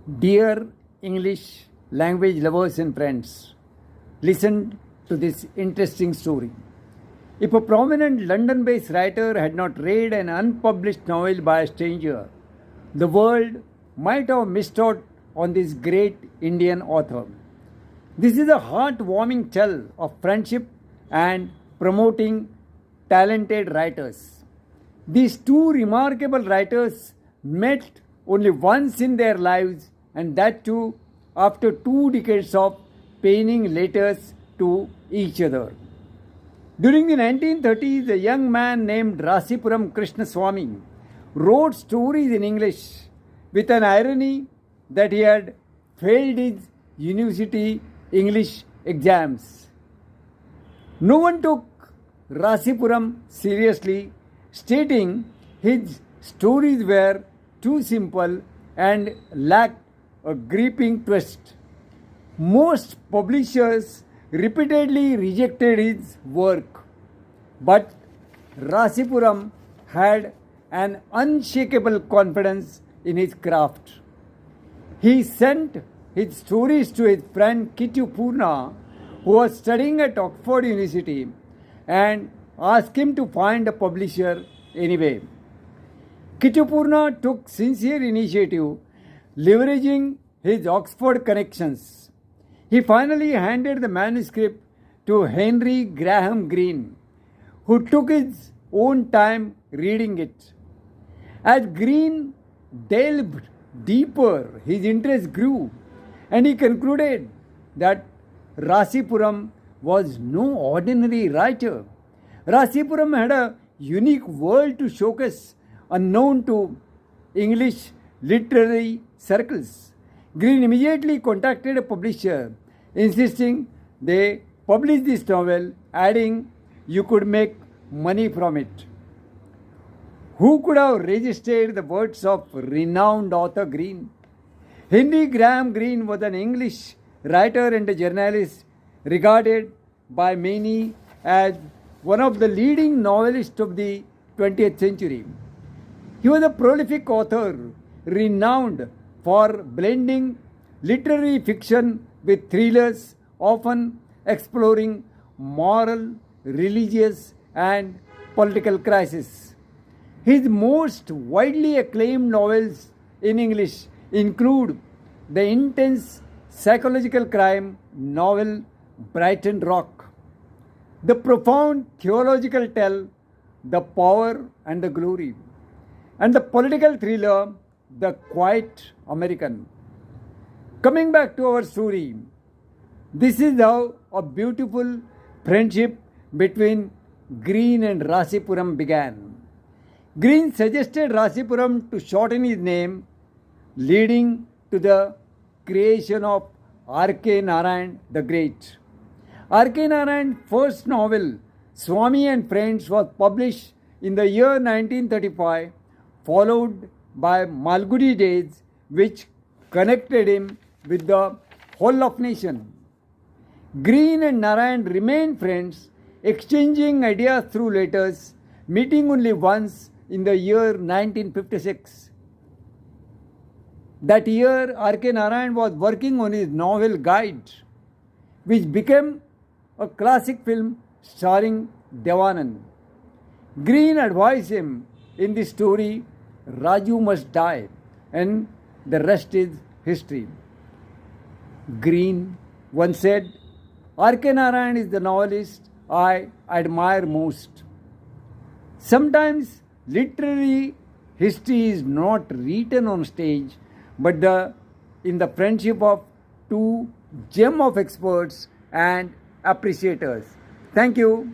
Dear English language lovers and friends, listen to this interesting story. If a prominent London based writer had not read an unpublished novel by a stranger, the world might have missed out on this great Indian author. This is a heartwarming tale of friendship and promoting talented writers. These two remarkable writers met only once in their lives, and that too after 2 decades of penning letters to each other. During the 1930s, a young man named Rasipuram Krishnaswamy wrote stories in English with an irony that he had failed his university English exams. No one took Rasipuram seriously, stating his stories were too simple and lacked a gripping twist. Most publishers repeatedly rejected his work, but Rasipuram had an unshakable confidence in his craft. He sent his stories to his friend Kittu Purna, who was studying at Oxford University, and asked him to find a publisher anyway. Kittu Purna took sincere initiative, leveraging his Oxford connections. He finally handed the manuscript to Henry Graham Greene, who took his own time reading it. As Greene delved deeper, his interest grew, and he concluded that Rasipuram was no ordinary writer. Rasipuram had a unique world to showcase, unknown to English literary circles. Greene immediately contacted a publisher, insisting they publish this novel, adding, "You could make money from it." Who could have resisted the words of renowned author Greene? Henry Graham Greene was an English writer and a journalist regarded by many as one of the leading novelists of the 20th century. He was a prolific author, renowned for blending literary fiction with thrillers, often exploring moral, religious, and political crises. His most widely acclaimed novels in English include the intense psychological crime novel Brighton Rock, the profound theological tale The Power and the Glory, and the political thriller The Quiet American. Coming back to our story, this is how a beautiful friendship between Greene and Rasipuram began. Greene suggested Rasipuram to shorten his name, leading to the creation of R.K. Narayan the Great. R.K. Narayan's first novel, Swami and Friends, was published in the year 1935, followed by Malgudi Days, which connected him with the whole of nation. Greene and Narayan remained friends, exchanging ideas through letters, meeting only once in the year 1956. That year, R.K. Narayan was working on his novel Guide, which became a classic film starring Devanand. Greene advised him in the story Raju Must Die, and the rest is history. Greene once said, R.K. Narayan is the novelist I admire most. Sometimes literary history is not written on stage, but in the friendship of two gem of experts and appreciators. Thank you.